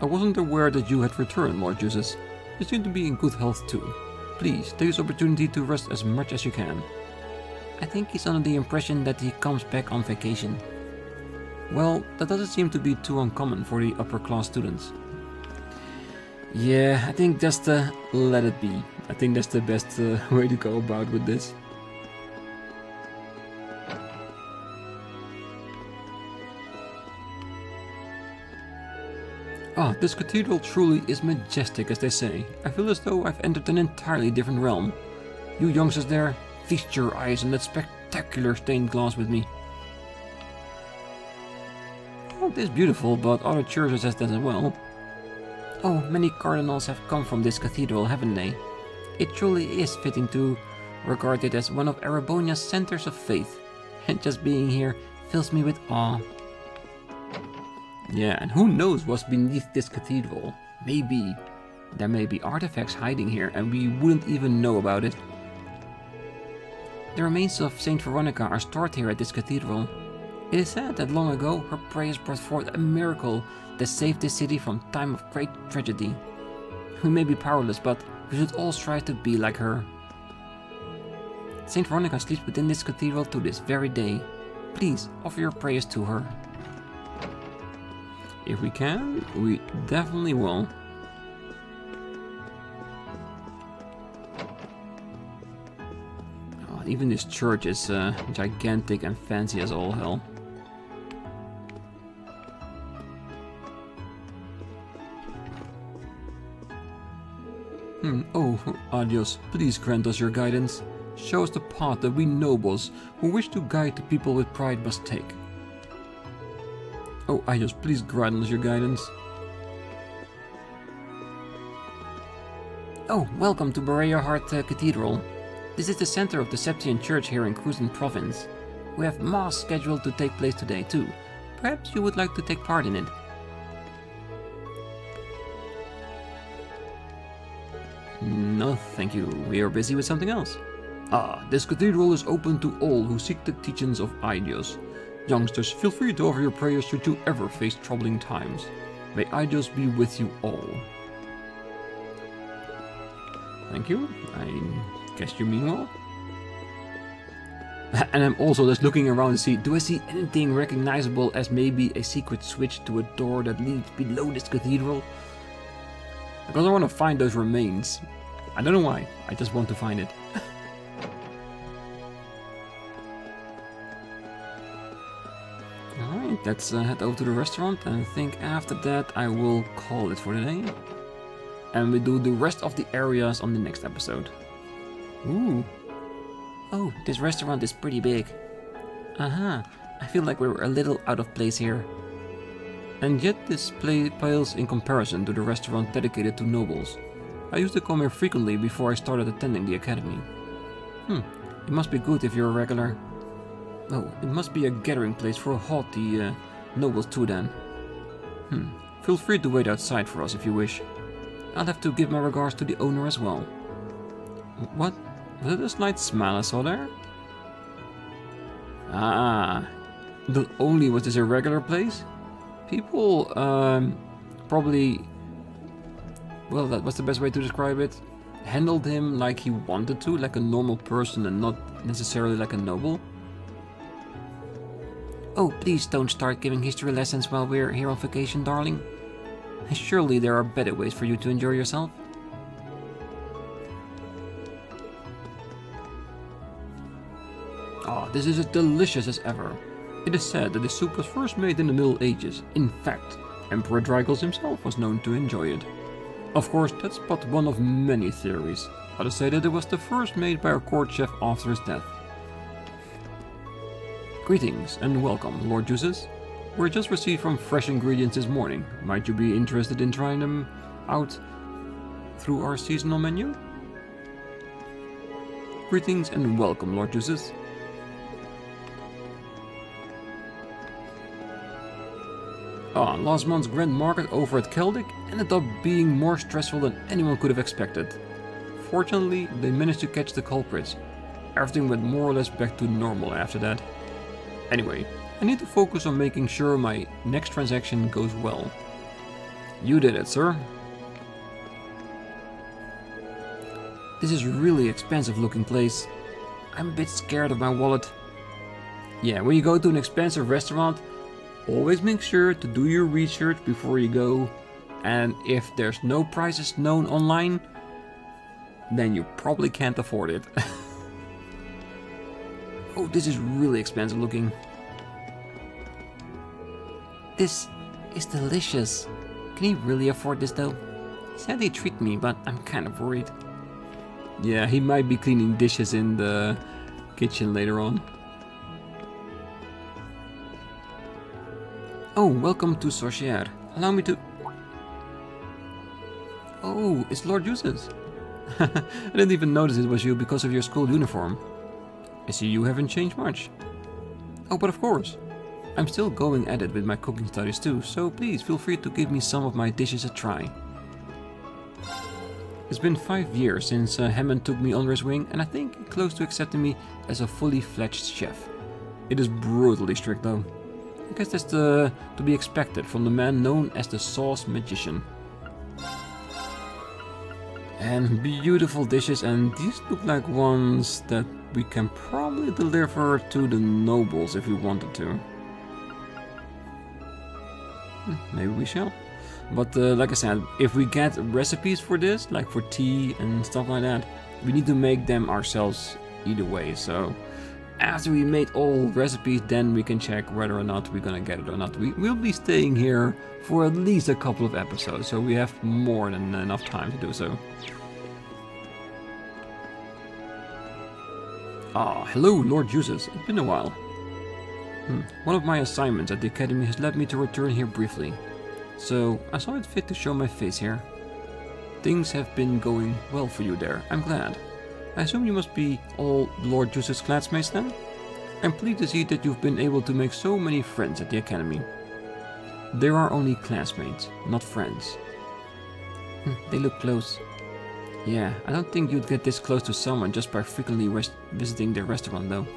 Speaker 1: I wasn't aware that you had returned, Lord Jusis. You seem to be in good health too. Please, take this opportunity to rest as much as you can. I think he's under the impression that he comes back on vacation. Well, that doesn't seem to be too uncommon for the upper class students. Yeah, I think just let it be. I think that's the best way to go about with this. Ah, this cathedral truly is majestic, as they say. I feel as though I've entered an entirely different realm. You youngsters there, feast your eyes on that spectacular stained glass with me. Oh, it is beautiful, but other churches has that as well. Oh, many cardinals have come from this cathedral, haven't they? It truly is fitting to regard it as one of Erebonia's centers of faith. And just being here fills me with awe. Yeah, and who knows what's beneath this cathedral? Maybe there may be artifacts hiding here and we wouldn't even know about it. The remains of Saint Veronica are stored here at this cathedral. It is said that long ago her prayers brought forth a miracle that saved this city from time of great tragedy. We may be powerless, but we should all strive to be like her. Saint Veronica sleeps within this cathedral to this very day. Please offer your prayers to her. If we can, we definitely will. Oh, even this church is gigantic and fancy as all hell. Oh, Adios, please grant us your guidance. Show us the path that we nobles who wish to guide the people with pride must take. Oh, Adios, please grant us your guidance. Oh, welcome to Bareahard Cathedral. This is the center of the Septian Church here in Kruzen Province. We have Mass scheduled to take place today too. Perhaps you would like to take part in it. No, thank you. We are busy with something else. Ah, this cathedral is open to all who seek the teachings of Aidios. Youngsters, feel free to offer your prayers should you ever face troubling times. May Aidios be with you all. Thank you. I guess you mean well. And I'm also just looking around to see, do I see anything recognizable as maybe a secret switch to a door that leads below this cathedral? Because I want to find those remains. I don't know why, I just want to find it. Alright, let's head over to the restaurant, and I think after that I will call it for today. And we do the rest of the areas on the next episode. Ooh. Oh, this restaurant is pretty big. I feel like we're a little out of place here. And yet this place pales in comparison to the restaurant dedicated to nobles. I used to come here frequently before I started attending the academy. It must be good if you're a regular. Oh, it must be a gathering place for haughty nobles too then. Feel free to wait outside for us if you wish. I'll have to give my regards to the owner as well. What? Was it a slight smile I saw there? Ah, not only was this a regular place, people probably, well, that was the best way to describe it, handled him like he wanted to, like a normal person and not necessarily like a noble. Oh, please don't start giving history lessons while we're here on vacation, darling. Surely there are better ways for you to enjoy yourself. Ah, this is as delicious as ever. It is said that the soup was first made in the Middle Ages. In fact, Emperor Drygos himself was known to enjoy it. Of course, that's but one of many theories. Others say that it was the first made by a court chef after his death. Greetings and welcome, Lord Jusis. We're just received from fresh ingredients this morning. Might you be interested in trying them out through our seasonal menu? Greetings and welcome, Lord Jusis. Last month's grand market over at Celtic ended up being more stressful than anyone could have expected. Fortunately, they managed to catch the culprits. Everything went more or less back to normal after that. Anyway, I need to focus on making sure my next transaction goes well. You did it, sir. This is a really expensive looking place. I'm a bit scared of my wallet. Yeah, when you go to an expensive restaurant, always make sure to do your research before you go. And if there's no prices known online, then you probably can't afford it. Oh, this is really expensive looking. This is delicious. Can he really afford this though? He said he'd treat me, but I'm kind of worried. Yeah, he might be cleaning dishes in the kitchen later on. Oh, welcome to Sorcier. Allow me to... Oh, it's Lord Jusis. I didn't even notice it was you because of your school uniform. I see you haven't changed much. Oh, but of course. I'm still going at it with my cooking studies too, so please feel free to give me some of my dishes a try. It's been 5 years since Hammond took me under his wing, and I think close to accepting me as a fully fledged chef. It is brutally strict though. I guess that's to be expected from the man known as the Sauce Magician. And beautiful dishes, and these look like ones that we can probably deliver to the Nobles if we wanted to. Maybe we shall. But like I said, if we get recipes for this, like for tea and stuff like that, we need to make them ourselves either way. So after we made all recipes, then we can check whether or not we're gonna get it or not. We'll be staying here for at least a couple of episodes, so we have more than enough time to do so. Ah, hello Lord Jusis, it's been a while. One of my assignments at the Academy has led me to return here briefly. So, I saw it fit to show my face here. Things have been going well for you there, I'm glad. I assume you must be all Lord Jusis' classmates then? I'm pleased to see that you've been able to make so many friends at the Academy. There are only classmates, not friends. They look close. Yeah, I don't think you'd get this close to someone just by frequently visiting their restaurant though.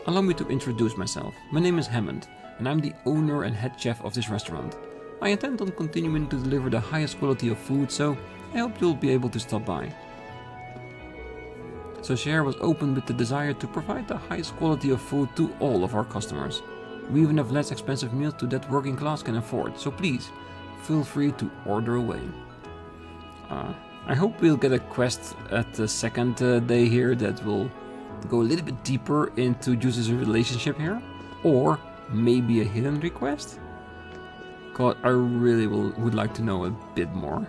Speaker 1: Allow me to introduce myself. My name is Hammond, and I'm the owner and head chef of this restaurant. I intend on continuing to deliver the highest quality of food, so I hope you'll be able to stop by. Sorcier was open with the desire to provide the highest quality of food to all of our customers. We even have less expensive meals to that working class can afford, so please, feel free to order away. I hope we'll get a quest at the second day here that will go a little bit deeper into Jusis' relationship here, or maybe a hidden request? God, I really would like to know a bit more.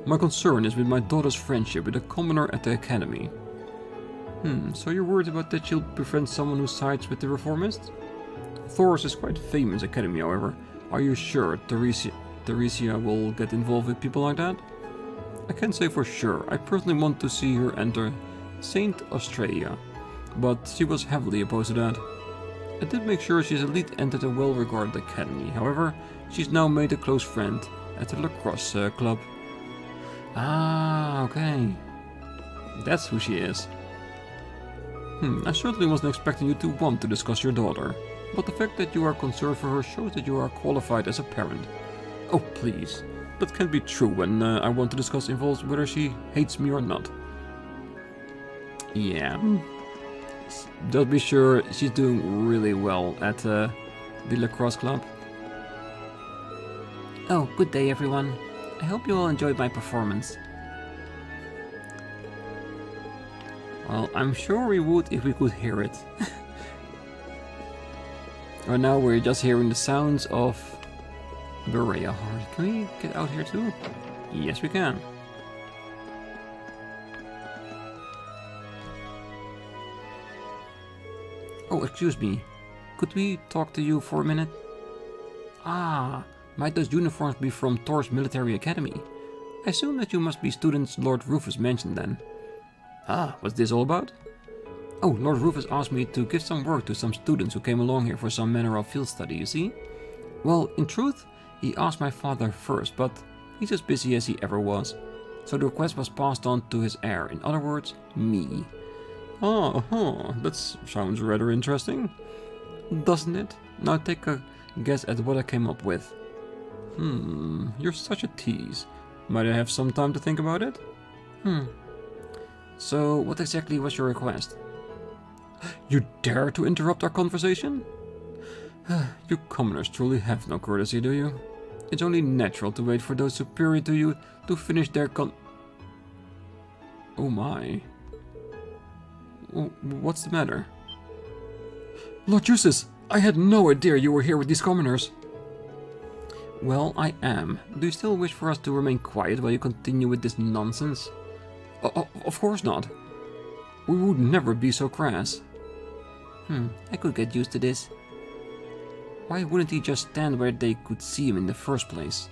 Speaker 1: My concern is with my daughter's friendship with a commoner at the Academy. So you're worried about that she'll befriend someone who sides with the Reformists? Thors is quite famous Academy, however. Are you sure Theresia will get involved with people like that? I can't say for sure. I personally want to see her enter Saint Australia, but she was heavily opposed to that. I did make sure she's elite entered a well-regarded academy. However, she's now made a close friend at the lacrosse club. Ah, okay. That's who she is. I certainly wasn't expecting you to want to discuss your daughter, but the fact that you are concerned for her shows that you are qualified as a parent. Oh, please. That can't be true when I want to discuss involves whether she hates me or not. Yeah. Just be sure she's doing really well at the lacrosse club. Oh, good day everyone. I hope you all enjoyed my performance. Well, I'm sure we would if we could hear it. Right now we're just hearing the sounds of Bareahard. Can we get out here too? Yes, we can. Oh, excuse me. Could we talk to you for a minute? Ah, might those uniforms be from Thors Military Academy? I assume that you must be students Lord Rufus mentioned then. Ah, what's this all about? Oh, Lord Rufus asked me to give some work to some students who came along here for some manner of field study, you see? Well, in truth, he asked my father first, but he's as busy as he ever was. So the request was passed on to his heir, in other words, me. That sounds rather interesting, doesn't it? Now take a guess at what I came up with. You're such a tease. Might I have some time to think about it? So, what exactly was your request? You dare to interrupt our conversation? You commoners truly have no courtesy, do you? It's only natural to wait for those superior to you to finish their Oh my. What's the matter? Lord Jusis, I had no idea you were here with these commoners. Well, I am. Do you still wish for us to remain quiet while you continue with this nonsense? Of course not. We would never be so crass. I could get used to this. Why wouldn't he just stand where they could see him in the first place?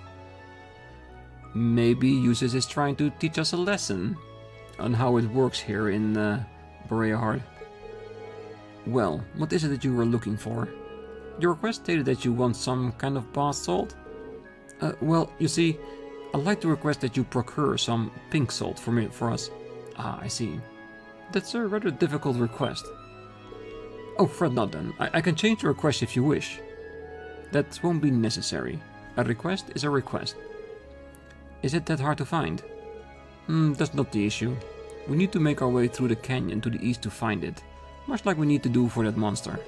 Speaker 1: Maybe Jusis is trying to teach us a lesson on how it works here in Bareahard. Well, what is it that you were looking for? Your request stated that you want some kind of bath salt? Well, you see, I'd like to request that you procure some pink salt for us. Ah, I see. That's a rather difficult request. Oh, fret not then. I can change the request if you wish. That won't be necessary. A request is a request. Is it that hard to find? That's not the issue. We need to make our way through the canyon to the east to find it, much like we need to do for that monster.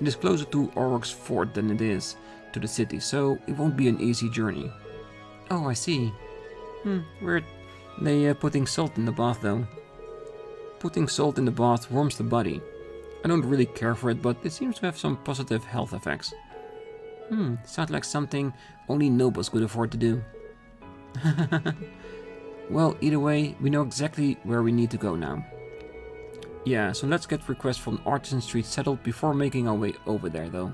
Speaker 1: It is closer to Oroc's fort than it is to the city, so it won't be an easy journey. Oh, I see. Weird. They putting salt in the bath though. Putting salt in the bath warms the body. I don't really care for it, but it seems to have some positive health effects. Sounds like something only nobles could afford to do. Well, either way, we know exactly where we need to go now. Yeah, so let's get requests from Artisan Street settled before making our way over there, though.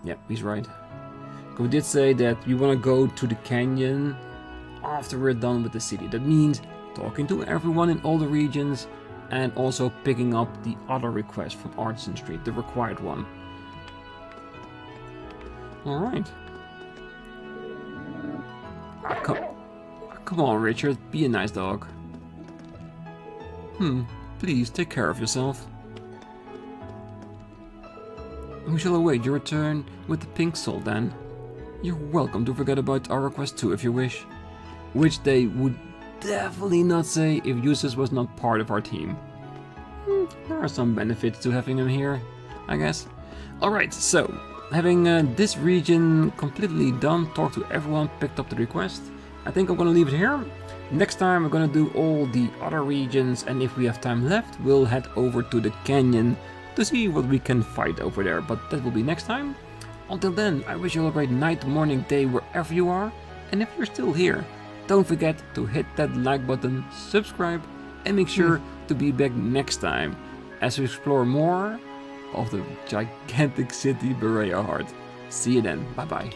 Speaker 1: Yep, he's right. We did say that we want to go to the canyon after we're done with the city. That means talking to everyone in all the regions and also picking up the other request from Artisan Street, the required one. Alright. Come on, Richard, be a nice dog. Please take care of yourself. We shall await your return with the pink salt then. You're welcome to forget about our request too if you wish. Which they would definitely not say if Jusis was not part of our team. There are some benefits to having him here, I guess. Alright, so, having this region completely done, talked to everyone, picked up the request, I think I'm gonna leave it here. Next time we're gonna do all the other regions, and if we have time left, we'll head over to the canyon to see what we can fight over there, but that will be next time. Until then, I wish you all a great night, morning, day, wherever you are, and if you're still here, don't forget to hit that like button, subscribe, and make sure to be back next time as we explore more of the gigantic city Bareahard. See you then, bye bye.